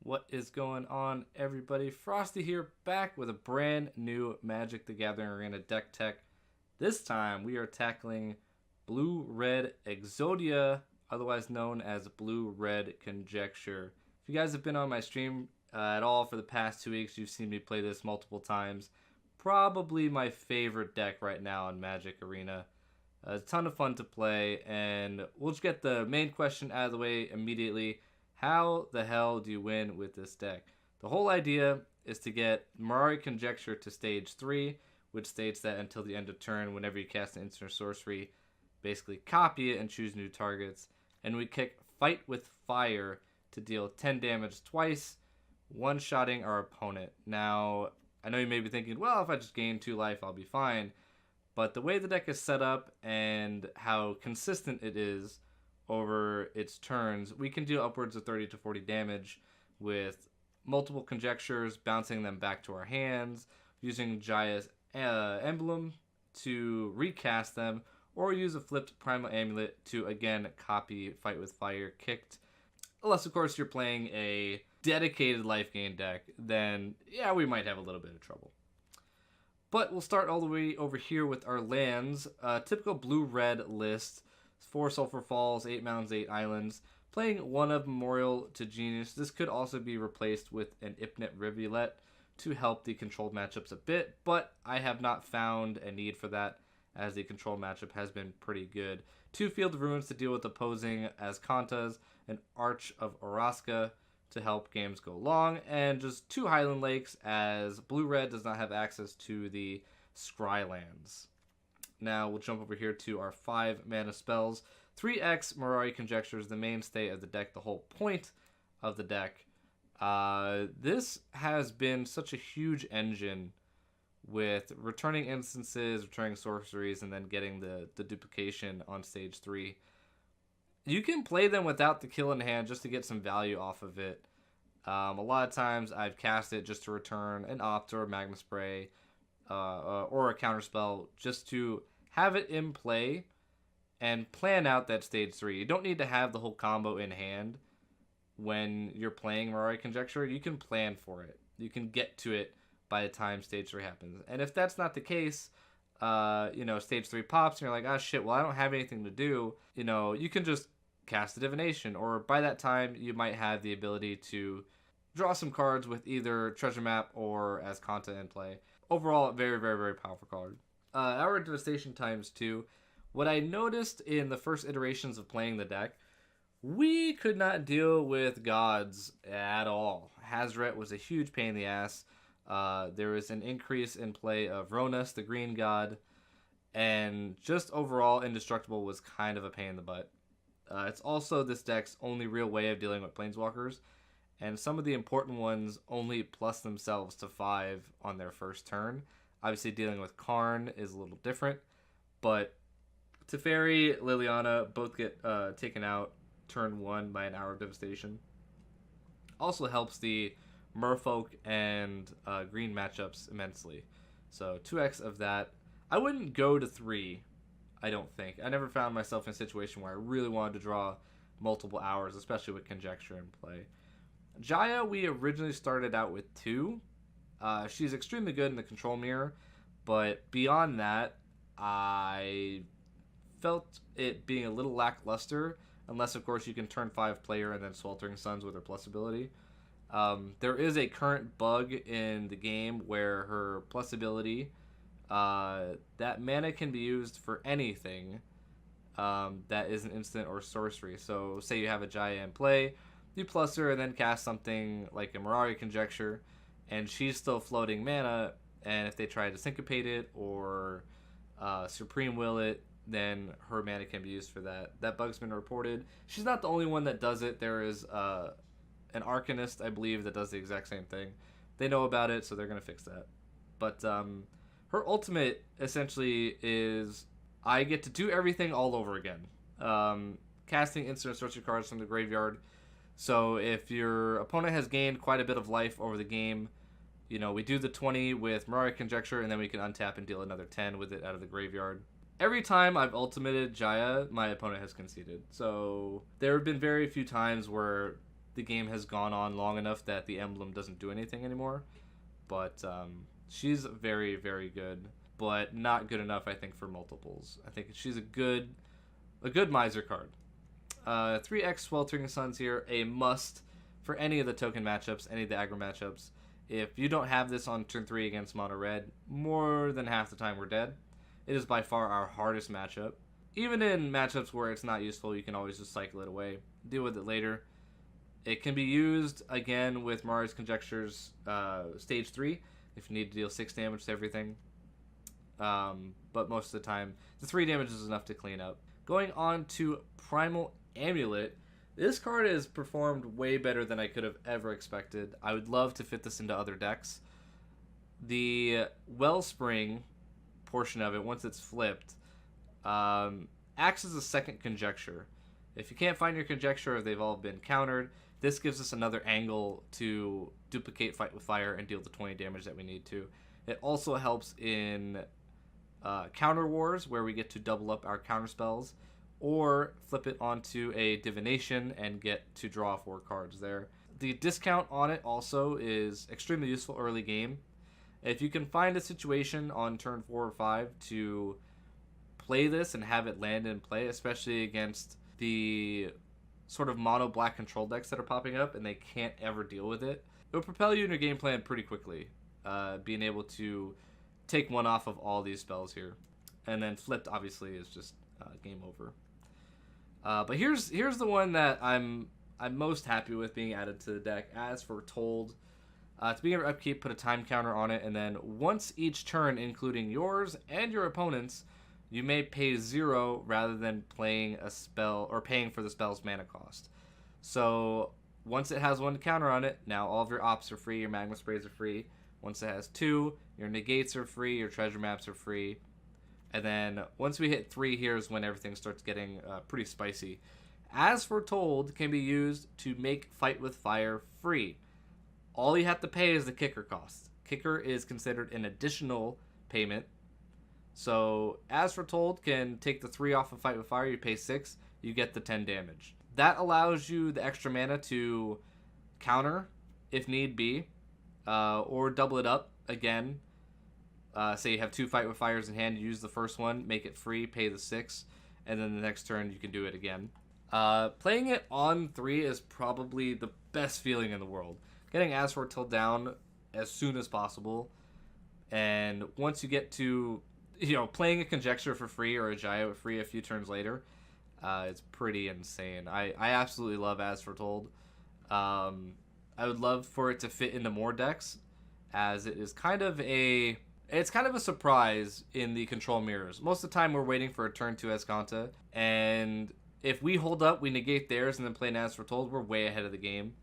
What is going on, everybody? Frostie here, back with a brand new Magic the Gathering Arena deck tech. This time we are tackling Blue-Red EXODIA, otherwise known as Blue-Red Conjecture. If you guys have been on my stream at all for the past 2 weeks, you've seen me play this multiple times. Probably my favorite deck right now in Magic Arena. It's a ton of fun to play, and we'll just get the main question out of the way immediately. How the hell do you win with this deck? The whole idea is to get Mirari Conjecture to stage 3, which states that until the end of turn, whenever you cast an instant or sorcery, basically copy it and choose new targets. And we kick Fight with Fire to deal 10 damage twice, one-shotting our opponent. Now, I know you may be thinking, well, if I just gain 2 life, I'll be fine. But the way the deck is set up and how consistent it is over its turns, we can deal upwards of 30 to 40 damage with multiple conjectures, bouncing them back to our hands, using Jaya's emblem to recast them, or use a flipped Primal Amulet to again copy Fight with Fire kicked. Unless, of course, you're playing a dedicated life gain deck, then yeah, we might have a little bit of trouble. But we'll start all the way over here with our lands. Typical blue-red list. 4 Sulphur Falls, 8 mountains, 8 islands. Playing 1 of Memorial to Genius. This could also be replaced with an Ipnit Rivulet to help the controlled matchups a bit, but I have not found a need for that as the control matchup has been pretty good. 2 Field of Ruins to deal with opposing Azkantas, an Arch of Oraska to help games go long, and just 2 Highland Lakes as Blue-Red does not have access to the Scrylands. Now we'll jump over here to our 5 mana spells. 3x Mirari Conjecture is the mainstay of the deck, the whole point of the deck. This has been such a huge engine with returning instances, returning sorceries, and then getting the duplication on stage 3. You can play them without the kill in hand just to get some value off of it. A lot of times I've cast it just to return an Opt or a Magma Spray or a counterspell just to have it in play and plan out that stage 3. You don't need to have the whole combo in hand when you're playing Mirari Conjecture. You can plan for it. You can get to it by the time stage 3 happens. And if that's not the case, stage 3 pops and you're like, oh shit, well I don't have anything to do, you can just cast a divination, or by that time you might have the ability to draw some cards with either Treasure Map or Azkanta in play. Overall, very, very, very powerful card. Our Devastation ×2. What I noticed in the first iterations of playing the deck, we could not deal with gods at all. Hazret was a huge pain in the ass. There was an increase in play of Ronus, the green god, and just overall Indestructible was kind of a pain in the butt. It's also this deck's only real way of dealing with Planeswalkers, and some of the important ones only plus themselves to 5 on their first turn. Obviously, dealing with Karn is a little different, but Teferi, Liliana both get taken out turn 1 by an Hour of Devastation. Also helps the Merfolk and green matchups immensely. So 2x of that. I wouldn't go to 3, I don't think. I never found myself in a situation where I really wanted to draw multiple hours, especially with Conjecture in play. Jaya, we originally started out with 2. She's extremely good in the control mirror, but beyond that, I felt it being a little lackluster, unless, of course, you can turn 5 player and then Sweltering Suns with her plus ability. There is a current bug in the game where her plus ability, that mana can be used for anything that is an instant or sorcery. So, say you have a Jaya in play, you plus her and then cast something like a Mirari Conjecture, and she's still floating mana, and if they try to syncopate it or Supreme Will it, then her mana can be used for that. That bug's been reported. She's not the only one that does it. There is an Arcanist, I believe, that does the exact same thing. They know about it, so they're going to fix that. But her ultimate essentially is I get to do everything all over again. Casting instant and sorcery cards from the graveyard. So if your opponent has gained quite a bit of life over the game, we do the 20 with Mirari Conjecture, and then we can untap and deal another 10 with it out of the graveyard. Every time I've ultimated Jaya, my opponent has conceded. So there have been very few times where the game has gone on long enough that the emblem doesn't do anything anymore. But she's very, very good, but not good enough, I think, for multiples. I think she's a good Miser card. 3x Sweltering Suns here, a must for any of the token matchups, any of the aggro matchups. If you don't have this on turn 3 against mono red, more than half the time we're dead. It is by far our hardest matchup. Even in matchups where it's not useful, you can always just cycle it away, deal with it later. It can be used again with Mari's Conjectures stage 3 if you need to deal 6 damage to everything. But most of the time, the 3 damage is enough to clean up. Going on to Primal Amulet. This card has performed way better than I could have ever expected. I would love to fit this into other decks. The Wellspring portion of it, once it's flipped, acts as a second Conjecture. If you can't find your Conjecture or they've all been countered, this gives us another angle to duplicate Fight with Fire and deal the 20 damage that we need to. It also helps in Counter Wars, where we get to double up our counter spells, or flip it onto a Divination and get to draw 4 cards there. The discount on it also is extremely useful early game. If you can find a situation on turn 4 or 5 to play this and have it land in play, especially against the sort of mono black control decks that are popping up and they can't ever deal with it, it will propel you in your game plan pretty quickly, being able to take one off of all these spells here. And then flipped, obviously, is just game over. But here's the one that I'm most happy with being added to the deck. As Foretold, to begin your upkeep, put a time counter on it, and then once each turn, including yours and your opponent's, you may pay 0 rather than playing a spell or paying for the spell's mana cost. So once it has 1 counter on it, now all of your ops are free, your magma sprays are free. Once it has 2, your negates are free, your treasure maps are free. And then once we hit 3, here's when everything starts getting pretty spicy. As Foretold can be used to make Fight with Fire free. All you have to pay is the kicker cost. Kicker is considered an additional payment. So As Foretold can take the 3 off of Fight with Fire, you pay 6, you get the 10 damage. That allows you the extra mana to counter if need be, or double it up again. Say you have 2 Fight with Fires in hand, you use the first one, make it free, pay the 6, and then the next turn you can do it again. Playing it on 3 is probably the best feeling in the world. Getting As Foretold down as soon as possible, and once you get to, playing a Conjecture for free or a Jaya for free a few turns later, it's pretty insane. I absolutely love As Foretold. I would love for it to fit into more decks, as it is kind of a surprise in the control mirrors. Most of the time we're waiting for a turn 2 Escanta, and if we hold up, we negate theirs and then play an As Foretold, we're way ahead of the game.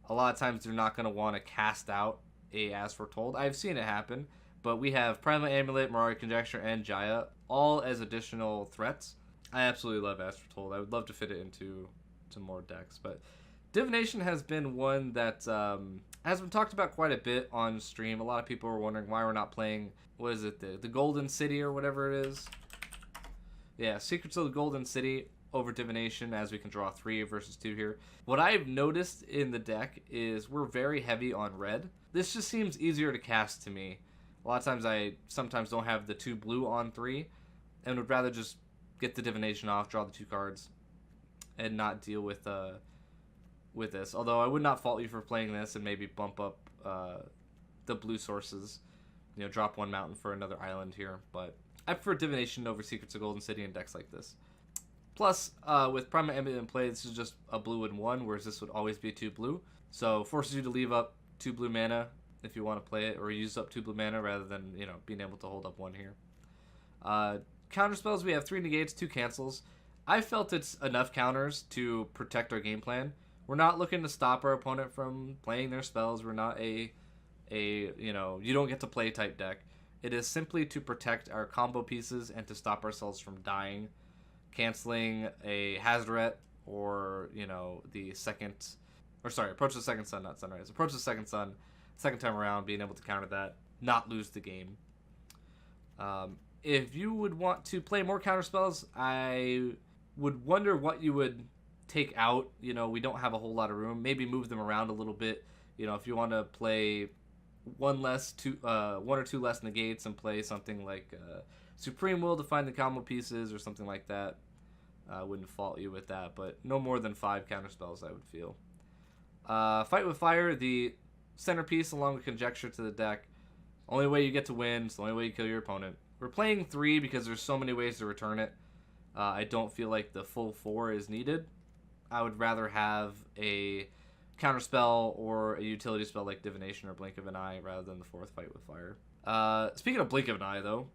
A lot of times they're not going to want to cast out a As Foretold. I've seen it happen, but we have Primal Amulet, Mari's Conjecture, and Jaya, all as additional threats. I absolutely love As Foretold. I would love to fit it into more decks, but Divination has been one that has been talked about quite a bit on stream. A lot of people are wondering why we're not playing, what is it, the Golden City or whatever it is. Yeah, Secrets of the Golden City over Divination, as we can draw 3 versus 2 here. What I've noticed in the deck is we're very heavy on red. This just seems easier to cast to me. A lot of times I sometimes don't have the 2 blue on 3 and would rather just get the Divination off, draw the 2 cards, and not deal with this. Although I would not fault you for playing this and maybe bump up the blue sources. Drop 1 mountain for another island here. But I prefer Divination over Secrets of Golden City in decks like this. Plus, with Primal Amulet in play, this is just a blue and 1, whereas this would always be 2 blue. So forces you to leave up 2 blue mana if you want to play it, or use up 2 blue mana rather than, being able to hold up 1 here. Counter spells, we have 3 negates, 2 cancels. I felt it's enough counters to protect our game plan. We're not looking to stop our opponent from playing their spells. We're not a you don't get to play type deck. It is simply to protect our combo pieces and to stop ourselves from dying, canceling a Hazoret or, Approach the Second Sun, not Sunrise. Approach the Second Sun, second time around, being able to counter that, not lose the game. If you would want to play more counter spells, I would wonder what you would take out. You know, we don't have a whole lot of room. Maybe move them around a little bit. You know, if you want to play one or two less negates and play something like Supreme Will to find the combo pieces or something like that, I wouldn't fault you with that. But no more than 5 counterspells, I would feel. Fight with Fire, the centerpiece along with Conjecture to the deck. Only way you get to win. It's the only way you kill your opponent. We're playing 3 because there's so many ways to return it. I don't feel like the full 4 is needed. I would rather have a counterspell or a utility spell like Divination or Blink of an Eye rather than the 4th Fight with Fire. Speaking of Blink of an Eye, though,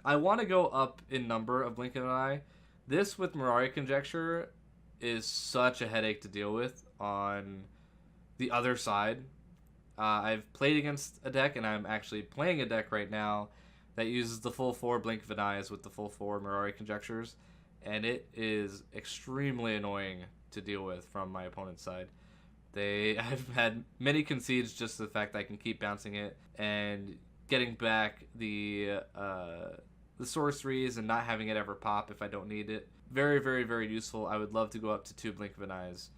I want to go up in number of Blink of an Eye. This with Mirari Conjecture is such a headache to deal with on the other side. I've played against a deck, and I'm actually playing a deck right now that uses the full 4 Blink of an Eyes with the full 4 Mirari Conjectures, and it is extremely annoying to deal with from my opponent's side. I've had many concedes just to the fact that I can keep bouncing it and getting back the sorceries and not having it ever pop if I don't need it. Very, very, very useful. I would love to go up to 2 Blink of an Eyes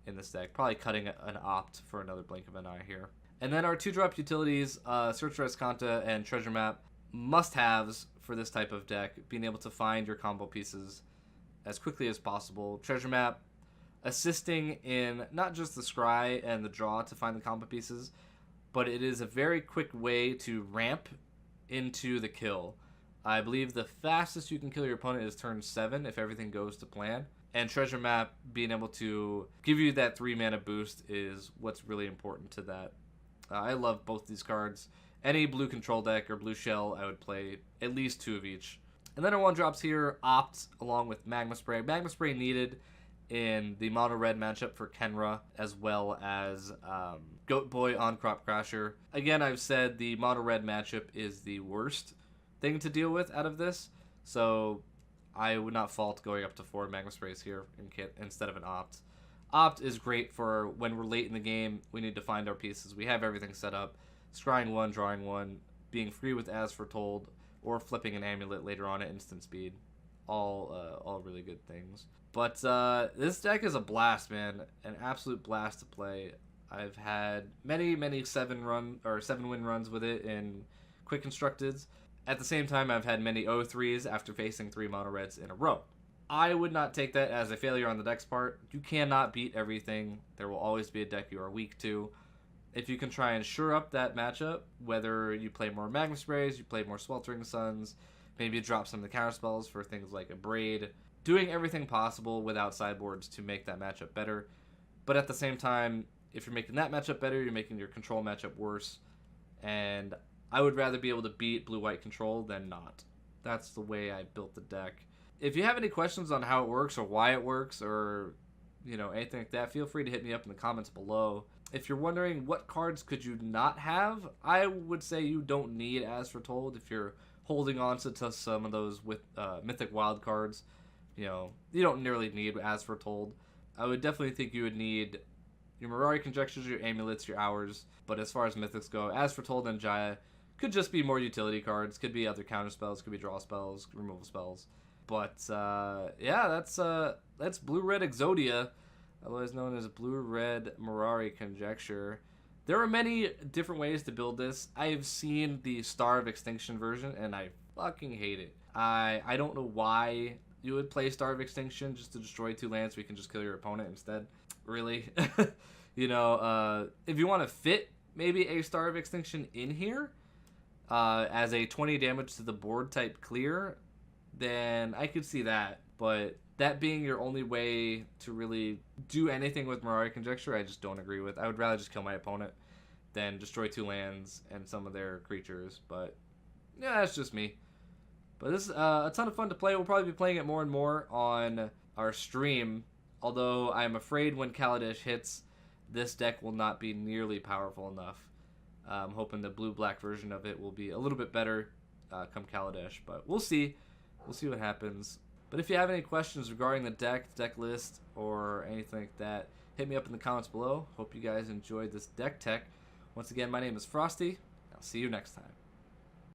in this deck. Probably cutting an opt for another Blink of an Eye here. And then our 2-drop utilities, Search for Escanta and Treasure Map, must-haves for this type of deck. Being able to find your combo pieces as quickly as possible. Treasure Map assisting in not just the scry and the draw to find the combo pieces, but it is a very quick way to ramp into the kill. I believe the fastest you can kill your opponent is turn 7 if everything goes to plan. And Treasure Map being able to give you that 3 mana boost is what's really important to that. I love both these cards. Any blue control deck or blue shell, I would play at least 2 of each. And then our 1-drops here, Opt along with Magma Spray. Magma Spray needed in the mono red matchup for Kenra, as well as Goat Boy on Crop Crasher. Again, I've said the mono red matchup is the worst thing to deal with out of this, so I would not fault going up to 4 Magma Sprays here instead of an Opt. Opt is great for when we're late in the game, we need to find our pieces. We have everything set up. Scrying 1, drawing 1, being free with As Foretold, or flipping an Amulet later on at instant speed. All really good things. But this deck is a blast, man. An absolute blast to play. I've had many 7-win runs with it in Quick Constructeds. At the same time, I've had many 0-3s after facing 3 mono reds in a row. I would not take that as a failure on the deck's part. You cannot beat everything. There will always be a deck you are weak to. If you can try and shore up that matchup, whether you play more Magma Sprays, you play more Sweltering Suns, maybe you drop some of the counterspells for things like a Braid, doing everything possible without sideboards to make that matchup better. But at the same time, if you're making that matchup better, you're making your control matchup worse. And I would rather be able to beat blue-white control than not. That's the way I built the deck. If you have any questions on how it works or why it works or, anything like that, feel free to hit me up in the comments below. If you're wondering what cards could you not have, I would say you don't need As Foretold if you're holding on to some of those with Mythic Wild cards. You don't nearly need As Foretold. I would definitely think you would need your Mirari Conjectures, your Amulets, your Hours. But as far as Mythics go, As Foretold and Jaya could just be more utility cards. Could be other counter spells. Could be draw spells, removal spells. But yeah, that's Blue-Red EXODIA, otherwise known as Blue-Red Mirari Conjecture. There are many different ways to build this. I've seen the Star of Extinction version, and I fucking hate it. I don't know why you would play Star of Extinction just to destroy 2 lands so you can just kill your opponent instead. Really? If you want to fit maybe a Star of Extinction in here as a 20 damage to the board type clear, then I could see that. But that being your only way to really do anything with Mirari Conjecture, I just don't agree with. I would rather just kill my opponent than destroy 2 lands and some of their creatures. But yeah, that's just me. But this is a ton of fun to play. We'll probably be playing it more and more on our stream. Although I'm afraid when Kaladesh hits, this deck will not be nearly powerful enough. I'm hoping the blue-black version of it will be a little bit better come Kaladesh. But we'll see. We'll see what happens. But if you have any questions regarding the deck list, or anything like that, hit me up in the comments below. Hope you guys enjoyed this deck tech. Once again, my name is Frostie. I'll see you next time.